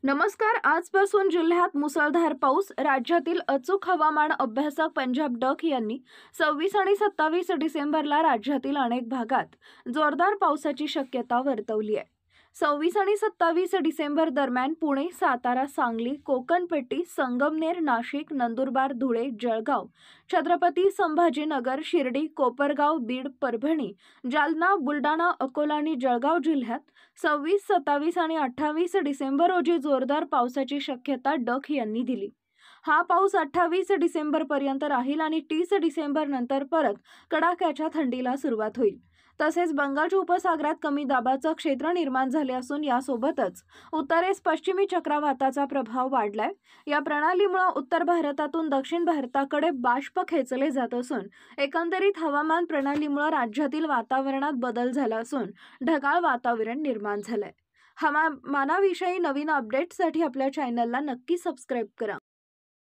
नमस्कार. आजपासून जिल्ह्यात मुसळधार पाऊस. राज्यातील अचूक हवामान अभ्यासक पंजाब डक यांनी 26 आणि 27 डिसेंबरला राज्यातील अनेक भागात जोरदार पावसाची शक्यता वर्तवली आहे. 26 आणि 27 डिसेंबर दरम्यान पुणे, सातारा, सांगली, कोकणपट्टी, संगमनेर, नाशिक, नंदुरबार, धुळे, जळगाव, छत्रपती संभाजीनगर, शिर्डी, कोपरगाव, बीड, परभणी, जालना, बुलढाणा, अकोला आणि जळगाव जिल्ह्यात 26, 27 आणि 28 डिसेंबर रोजी जोरदार पावसाची शक्यता डक यांनी दिली. हा पाऊस 28 डिसेंबरपर्यंत राहील आणि 30 डिसेंबर नंतर परत कडाक्याच्या थंडीला सुरुवात होईल. तसेच बंगालच्या उपसागरात कमी दाबाचं क्षेत्र निर्माण झाले असून यासोबतच उत्तरेस पश्चिमी चक्रवाताचा प्रभाव वाढलाय. या प्रणालीमुळे उत्तर भारतातून दक्षिण भारताकडे बाष्प खेचले जात असून एकंदरीत हवामान प्रणालीमुळे राज्यातील वातावरणात बदल झाला असून ढगाळ वातावरण निर्माण झालंय. हवामानाविषयी नवीन अपडेट्ससाठी आपल्या चॅनलला नक्की सबस्क्राईब करा.